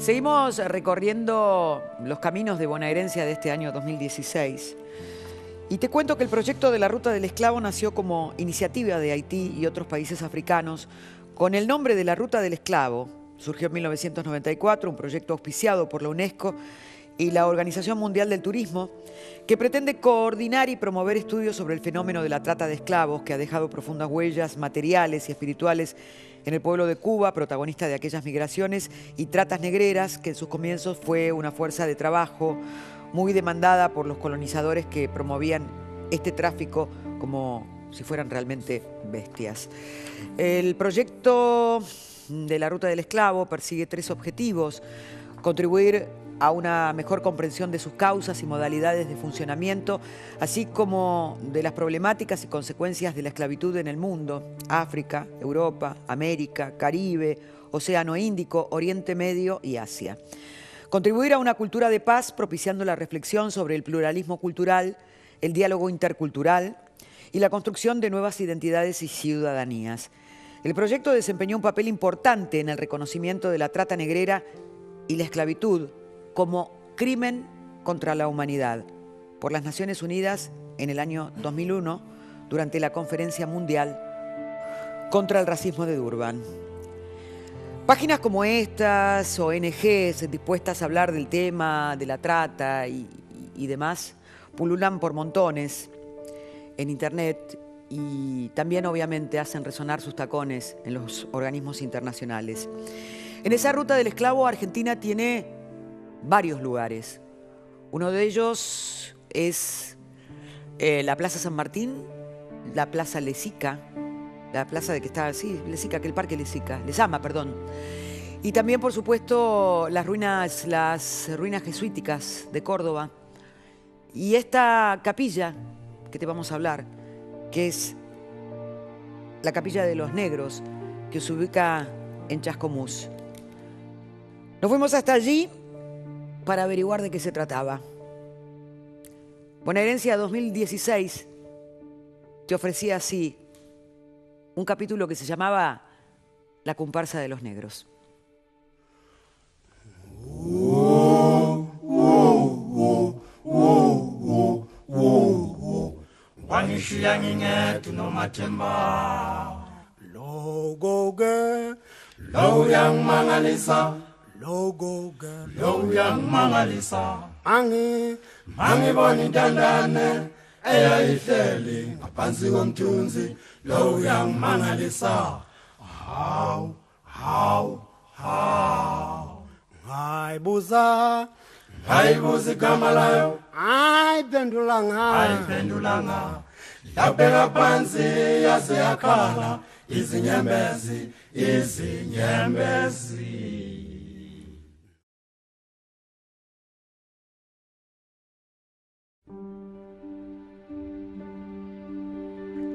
Seguimos recorriendo los caminos de bonaerense de este año 2016 y te cuento que el proyecto de la Ruta del Esclavo nació como iniciativa de Haití y otros países africanos con el nombre de la Ruta del Esclavo. Surgió en 1994, un proyecto auspiciado por la UNESCO y la Organización Mundial del Turismo, que pretende coordinar y promover estudios sobre el fenómeno de la trata de esclavos que ha dejado profundas huellas materiales y espirituales en el pueblo de Cuba, protagonista de aquellas migraciones y tratas negreras, que en sus comienzos fue una fuerza de trabajo muy demandada por los colonizadores que promovían este tráfico como si fueran realmente bestias. El proyecto de la Ruta del Esclavo persigue tres objetivos: contribuir a una mejor comprensión de sus causas y modalidades de funcionamiento, así como de las problemáticas y consecuencias de la esclavitud en el mundo: África, Europa, América, Caribe, Océano Índico, Oriente Medio y Asia. Contribuir a una cultura de paz, propiciando la reflexión sobre el pluralismo cultural, el diálogo intercultural y la construcción de nuevas identidades y ciudadanías. El proyecto desempeñó un papel importante en el reconocimiento de la trata negrera y la esclavitud como crimen contra la humanidad por las Naciones Unidas en el año 2001 durante la Conferencia Mundial contra el Racismo de Durban. Páginas como estas, ONGs dispuestas a hablar del tema de la trata y demás, pululan por montones en internet y también obviamente hacen resonar sus tacones en los organismos internacionales. En esa Ruta del Esclavo, Argentina tiene varios lugares. Uno de ellos es la Plaza San Martín, la Plaza Lezica, la plaza de que está, sí, Lezica, que el Parque Lezica, Lezama, perdón. Y también, por supuesto, las ruinas jesuíticas de Córdoba. Y esta capilla que te vamos a hablar, que es la Capilla de los Negros, que se ubica en Chascomús. Nos fuimos hasta allí para averiguar de qué se trataba. Bonaerense 2016 te ofrecía así un capítulo que se llamaba La comparsa de los negros. Logo girl, low young mangalisa. Logo girl, low young mangalisa. Mangi boni dandane, eya ihleli ngaphansi komthunzi. Low young mangalisa. How. Ngaibuza igama layo. Ayiphendulanga. Yabheka phansi yaze yakhala izinyembezi.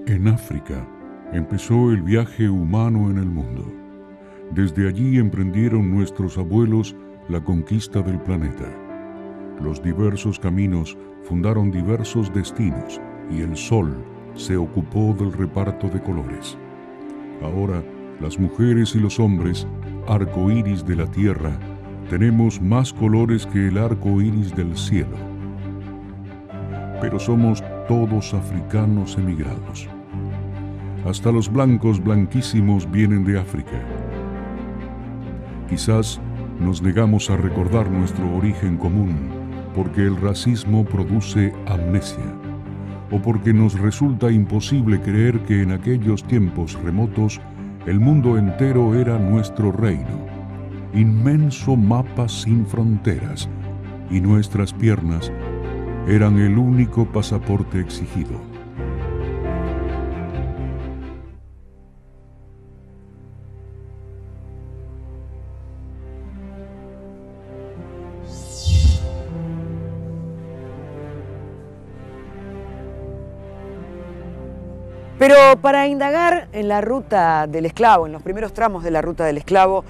En África empezó el viaje humano en el mundo. Desde allí emprendieron nuestros abuelos la conquista del planeta. Los diversos caminos fundaron diversos destinos y el sol se ocupó del reparto de colores. Ahora, las mujeres y los hombres, arco iris de la tierra, tenemos más colores que el arco iris del cielo. Pero somos todos africanos emigrados. Hasta los blancos blanquísimos vienen de África. Quizás nos negamos a recordar nuestro origen común porque el racismo produce amnesia, o porque nos resulta imposible creer que en aquellos tiempos remotos el mundo entero era nuestro reino, inmenso mapa sin fronteras, y nuestras piernas eran el único pasaporte exigido. Pero para indagar en la Ruta del Esclavo, en los primeros tramos de la Ruta del Esclavo,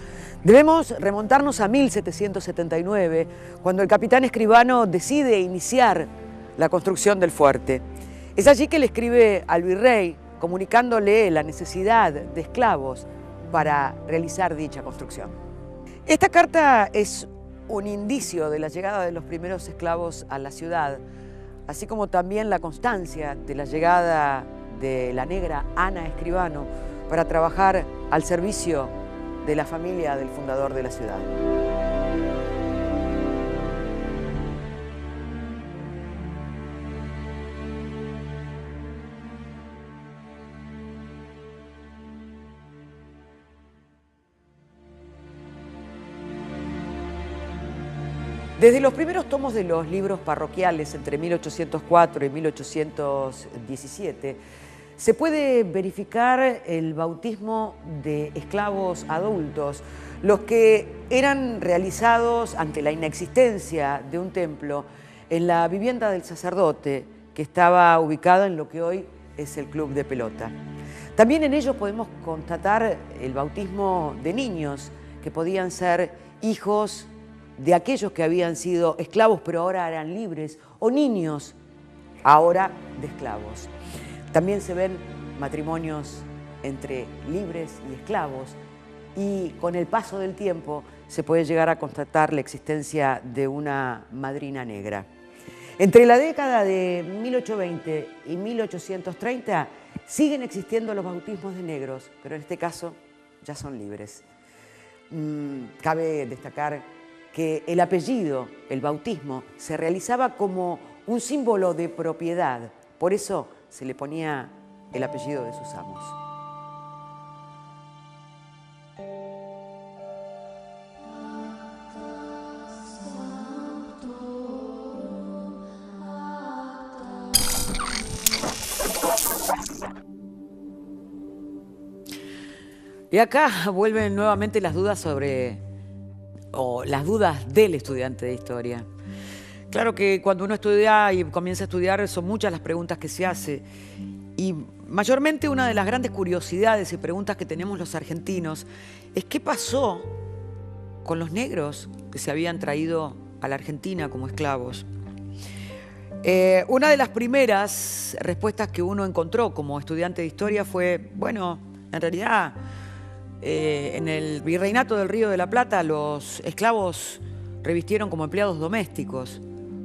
debemos remontarnos a 1779, cuando el capitán Escribano decide iniciar la construcción del fuerte. Es allí que le escribe al virrey, comunicándole la necesidad de esclavos para realizar dicha construcción. Esta carta es un indicio de la llegada de los primeros esclavos a la ciudad, así como también la constancia de la llegada de la negra Ana Escribano para trabajar al servicio de la familia del fundador de la ciudad. Desde los primeros tomos de los libros parroquiales entre 1804 y 1817, se puede verificar el bautismo de esclavos adultos, los que eran realizados ante la inexistencia de un templo en la vivienda del sacerdote, que estaba ubicada en lo que hoy es el club de pelota. También en ellos podemos constatar el bautismo de niños, que podían ser hijos de aquellos que habían sido esclavos pero ahora eran libres, o niños ahora de esclavos. También se ven matrimonios entre libres y esclavos, y con el paso del tiempo se puede llegar a constatar la existencia de una madrina negra. Entre la década de 1820 y 1830 siguen existiendo los bautismos de negros, pero en este caso ya son libres. Cabe destacar que el apellido, el bautismo, se realizaba como un símbolo de propiedad. Por eso se le ponía el apellido de sus amos. Y acá vuelven nuevamente las dudas las dudas del estudiante de historia. Claro que cuando uno estudia y comienza a estudiar son muchas las preguntas que se hace, y mayormente una de las grandes curiosidades y preguntas que tenemos los argentinos es qué pasó con los negros que se habían traído a la Argentina como esclavos. Una de las primeras respuestas que uno encontró como estudiante de historia fue, bueno, en realidad en el virreinato del Río de la Plata los esclavos revistieron como empleados domésticos,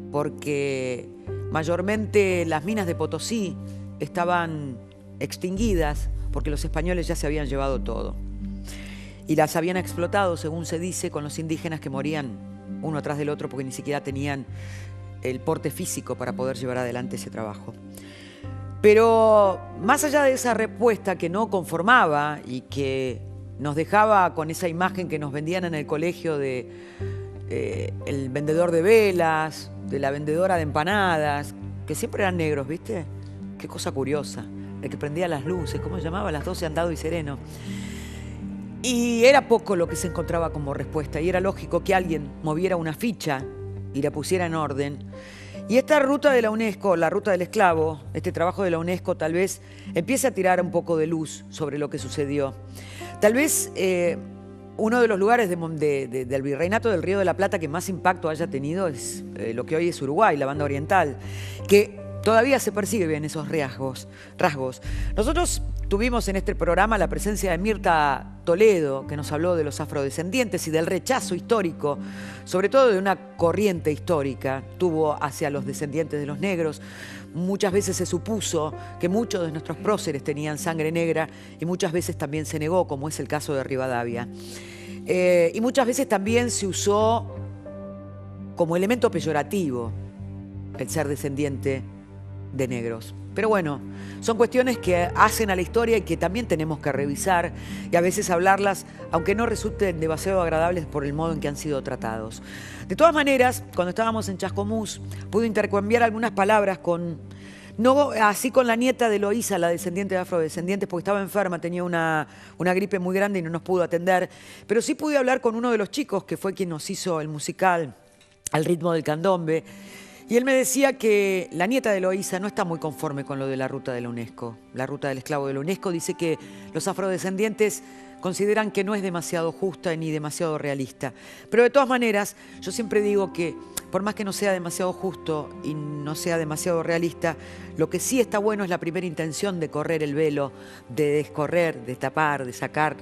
porque mayormente las minas de Potosí estaban extinguidas porque los españoles ya se habían llevado todo y las habían explotado, según se dice, con los indígenas que morían uno atrás del otro porque ni siquiera tenían el porte físico para poder llevar adelante ese trabajo. Pero más allá de esa respuesta que no conformaba y que nos dejaba con esa imagen que nos vendían en el colegio de el vendedor de velas, de la vendedora de empanadas, que siempre eran negros, ¿viste? Qué cosa curiosa. El que prendía las luces, ¿cómo se llamaba? Las 12, Andado y Sereno. Y era poco lo que se encontraba como respuesta, y era lógico que alguien moviera una ficha y la pusiera en orden. Y esta ruta de la UNESCO, la ruta del esclavo, este trabajo de la UNESCO, tal vez empiece a tirar un poco de luz sobre lo que sucedió. Tal vez uno de los lugares del virreinato del Río de la Plata que más impacto haya tenido es lo que hoy es Uruguay, la banda oriental, que todavía se perciben esos rasgos. Nosotros tuvimos en este programa la presencia de Mirta Toledo, que nos habló de los afrodescendientes y del rechazo histórico, sobre todo de una corriente histórica, tuvo hacia los descendientes de los negros. Muchas veces se supuso que muchos de nuestros próceres tenían sangre negra y muchas veces también se negó, como es el caso de Rivadavia. Y muchas veces también se usó como elemento peyorativo el ser descendiente de negros. Pero bueno, son cuestiones que hacen a la historia y que también tenemos que revisar y a veces hablarlas, aunque no resulten demasiado agradables por el modo en que han sido tratados. De todas maneras, cuando estábamos en Chascomús, pude intercambiar algunas palabras no así con la nieta de Eloísa, la descendiente de afrodescendientes, porque estaba enferma, tenía una gripe muy grande y no nos pudo atender, pero sí pude hablar con uno de los chicos que fue quien nos hizo el musical al ritmo del candombe. Y él me decía que la nieta de Eloísa no está muy conforme con lo de la ruta de la UNESCO. La ruta del esclavo de la UNESCO dice que los afrodescendientes consideran que no es demasiado justa ni demasiado realista. Pero de todas maneras, yo siempre digo que por más que no sea demasiado justo y no sea demasiado realista, lo que sí está bueno es la primera intención de correr el velo, de descorrer, de tapar, de sacar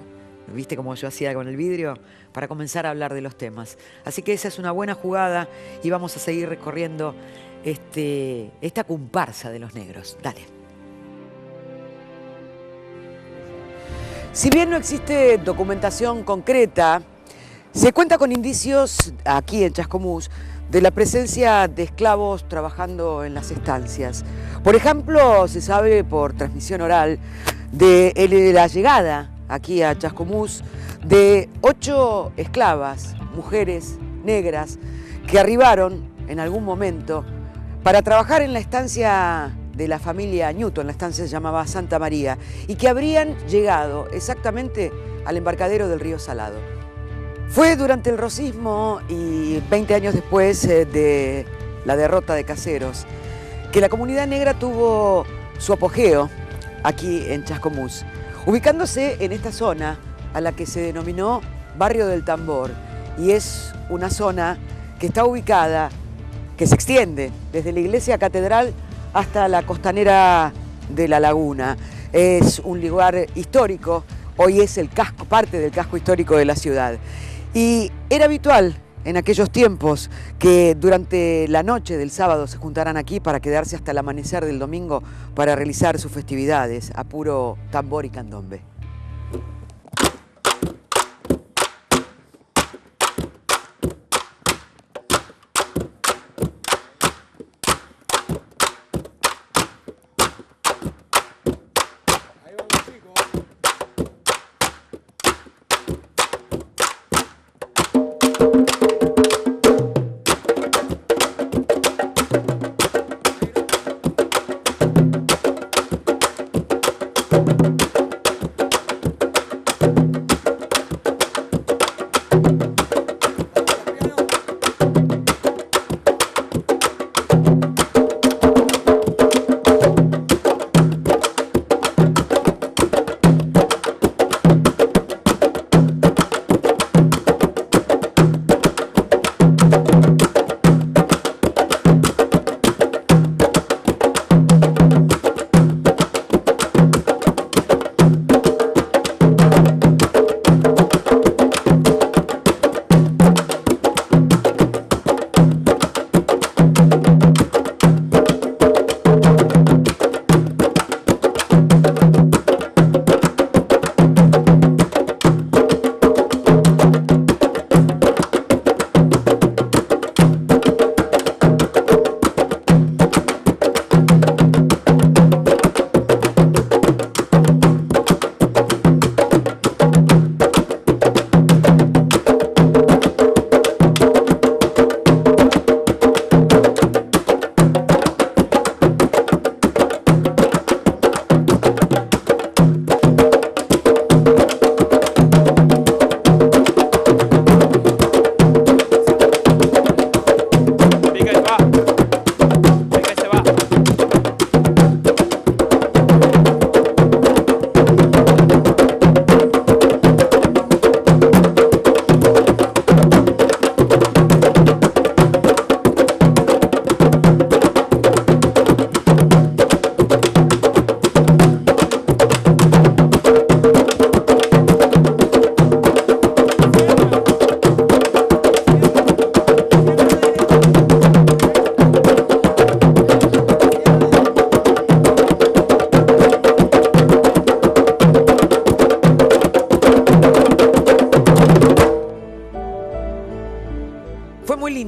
viste como yo hacía con el vidrio, para comenzar a hablar de los temas. Así que esa es una buena jugada y vamos a seguir recorriendo esta comparsa de los negros. Dale. Si bien no existe documentación concreta, se cuenta con indicios aquí en Chascomús de la presencia de esclavos trabajando en las estancias. Por ejemplo, se sabe por transmisión oral de la llegada aquí a Chascomús de 8 esclavas, mujeres negras, que arribaron en algún momento para trabajar en la estancia de la familia Newton, la estancia se llamaba Santa María, y que habrían llegado exactamente al embarcadero del río Salado. Fue durante el rosismo y 20 años después de la derrota de Caseros que la comunidad negra tuvo su apogeo aquí en Chascomús, ubicándose en esta zona a la que se denominó Barrio del Tambor, y es una zona que está ubicada, que se extiende desde la iglesia catedral hasta la costanera de la laguna. Es un lugar histórico, hoy es el casco, parte del casco histórico de la ciudad. Y era habitual en aquellos tiempos que durante la noche del sábado se juntaran aquí para quedarse hasta el amanecer del domingo para realizar sus festividades a puro tambor y candombe.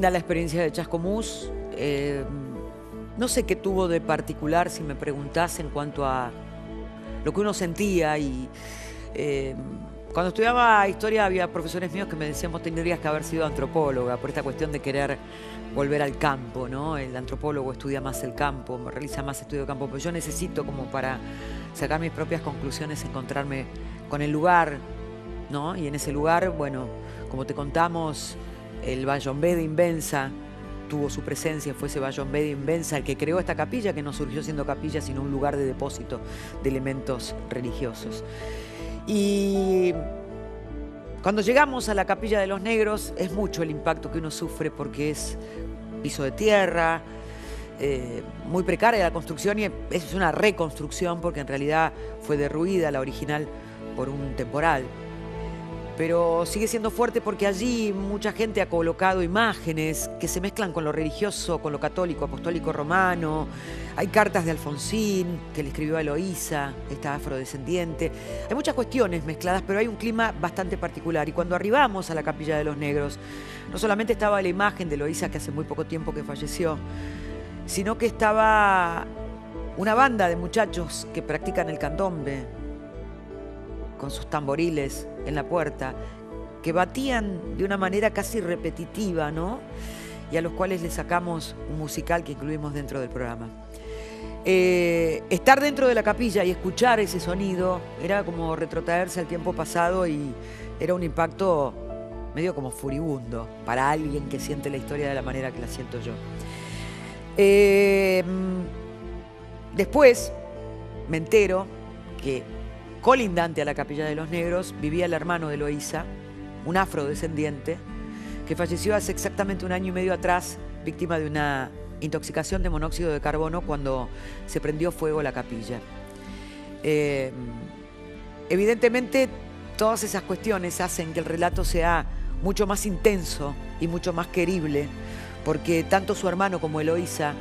La experiencia de Chascomús, no sé qué tuvo de particular, si me preguntás, en cuanto a lo que uno sentía. Y cuando estudiaba historia había profesores míos que me decían: vos tendrías que haber sido antropóloga, por esta cuestión de querer volver al campo, ¿no? El antropólogo estudia más el campo, realiza más estudio de campo, pero yo necesito, como para sacar mis propias conclusiones, encontrarme con el lugar, ¿no? Y en ese lugar, bueno, como te contamos, el Bayombé de Invenza tuvo su presencia, fue ese Bayombé de Invenza el que creó esta capilla, que no surgió siendo capilla, sino un lugar de depósito de elementos religiosos. Y cuando llegamos a la Capilla de los Negros, es mucho el impacto que uno sufre, porque es piso de tierra, muy precaria la construcción, y es una reconstrucción porque en realidad fue derruida la original por un temporal. pero sigue siendo fuerte porque allí mucha gente ha colocado imágenes que se mezclan con lo religioso, con lo católico, apostólico romano. Hay cartas de Alfonsín que le escribió a Eloísa, esta afrodescendiente. Hay muchas cuestiones mezcladas, pero hay un clima bastante particular. Y cuando arribamos a la Capilla de los Negros, no solamente estaba la imagen de Eloísa, que hace muy poco tiempo que falleció, sino que estaba una banda de muchachos que practican el candombe, con sus tamboriles en la puerta, que batían de una manera casi repetitiva, ¿no? Y a los cuales le sacamos un musical que incluimos dentro del programa. Estar dentro de la capilla y escuchar ese sonido era como retrotraerse al tiempo pasado, y era un impacto medio como furibundo para alguien que siente la historia de la manera que la siento yo. Después me entero que colindante a la Capilla de los Negros vivía el hermano de Eloísa, un afrodescendiente, que falleció hace exactamente 1 año y medio atrás, víctima de una intoxicación de monóxido de carbono cuando se prendió fuego la capilla. Evidentemente, todas esas cuestiones hacen que el relato sea mucho más intenso y mucho más querible, porque tanto su hermano como Eloísa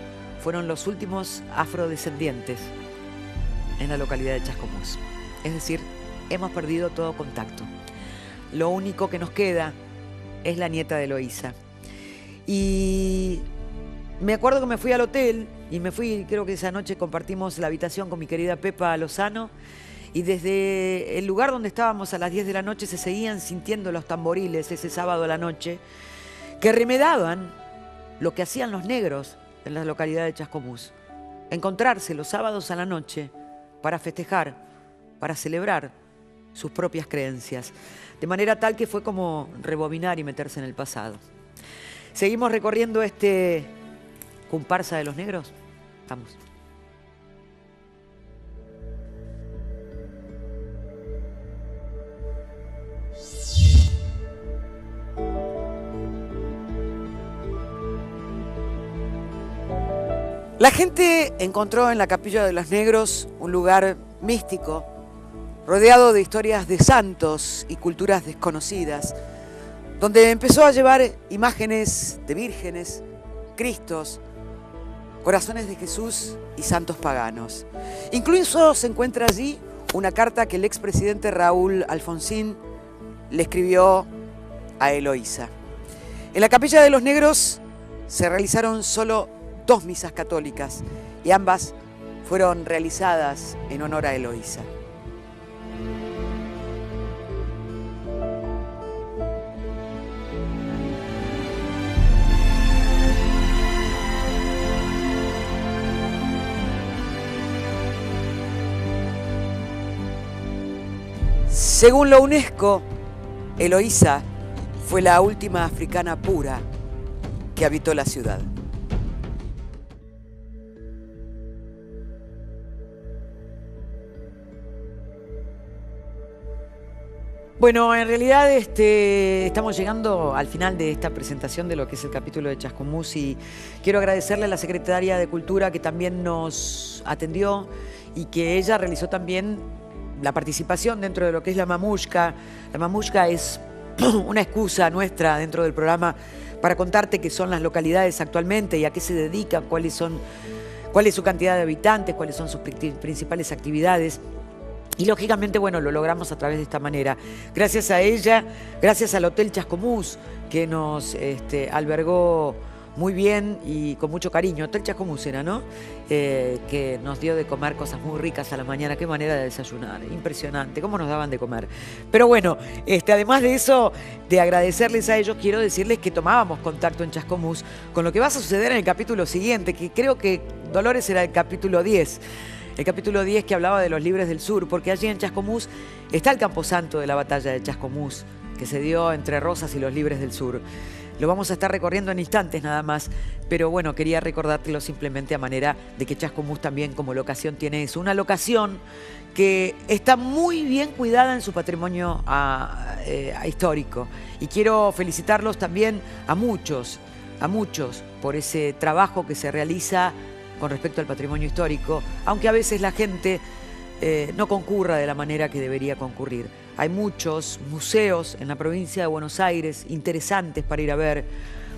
fueron los últimos afrodescendientes en la localidad de Chascomús. Es decir, hemos perdido todo contacto. Lo único que nos queda es la nieta de Eloísa. Y me acuerdo que me fui al hotel, y me fui, creo que esa noche compartimos la habitación con mi querida Pepa Lozano, y desde el lugar donde estábamos a las 10 de la noche se seguían sintiendo los tamboriles ese sábado a la noche, que remedaban lo que hacían los negros en la localidad de Chascomús. Encontrarse los sábados a la noche para festejar, para celebrar sus propias creencias, de manera tal que fue como rebobinar y meterse en el pasado. ¿Seguimos recorriendo este comparsa de los negros? Vamos. La gente encontró en la Capilla de los Negros un lugar místico, rodeado de historias de santos y culturas desconocidas, donde empezó a llevar imágenes de vírgenes, cristos, corazones de Jesús y santos paganos. Incluso se encuentra allí una carta que el expresidente Raúl Alfonsín le escribió a Eloísa. En la Capilla de los Negros se realizaron solo 2 misas católicas, y ambas fueron realizadas en honor a Eloísa. Según la UNESCO, Eloísa fue la última africana pura que habitó la ciudad. Bueno, en realidad estamos llegando al final de esta presentación de lo que es el capítulo de Chascomús, y quiero agradecerle a la secretaria de Cultura que también nos atendió y que ella realizó también la participación dentro de lo que es la mamushka. La mamushka es una excusa nuestra dentro del programa para contarte qué son las localidades actualmente y a qué se dedican, cuál es su cantidad de habitantes, cuáles son sus principales actividades. Y lógicamente, bueno, lo logramos a través de esta manera. Gracias a ella, gracias al Hotel Chascomús, que nos albergó muy bien y con mucho cariño. Hotel Chascomús era, ¿no? Que nos dio de comer cosas muy ricas a la mañana. Qué manera de desayunar, impresionante, cómo nos daban de comer. Pero bueno, además de eso, de agradecerles a ellos, quiero decirles que tomábamos contacto en Chascomús con lo que va a suceder en el capítulo siguiente, que creo que Dolores era el capítulo 10. El capítulo 10, que hablaba de los Libres del Sur, porque allí en Chascomús está el camposanto de la batalla de Chascomús, que se dio entre Rosas y los Libres del Sur. Lo vamos a estar recorriendo en instantes nada más, pero bueno, quería recordártelo simplemente a manera de que Chascomús también como locación tiene eso, una locación que está muy bien cuidada en su patrimonio histórico. Y quiero felicitarlos también a muchos por ese trabajo que se realiza con respecto al patrimonio histórico, aunque a veces la gente no concurra de la manera que debería concurrir. Hay muchos museos en la provincia de Buenos Aires interesantes para ir a ver,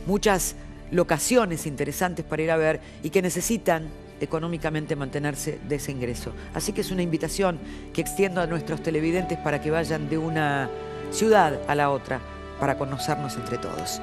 muchas locaciones interesantes para ir a ver y que necesitan económicamente mantenerse de ese ingreso. Así que es una invitación que extiendo a nuestros televidentes para que vayan de una ciudad a la otra para conocernos entre todos.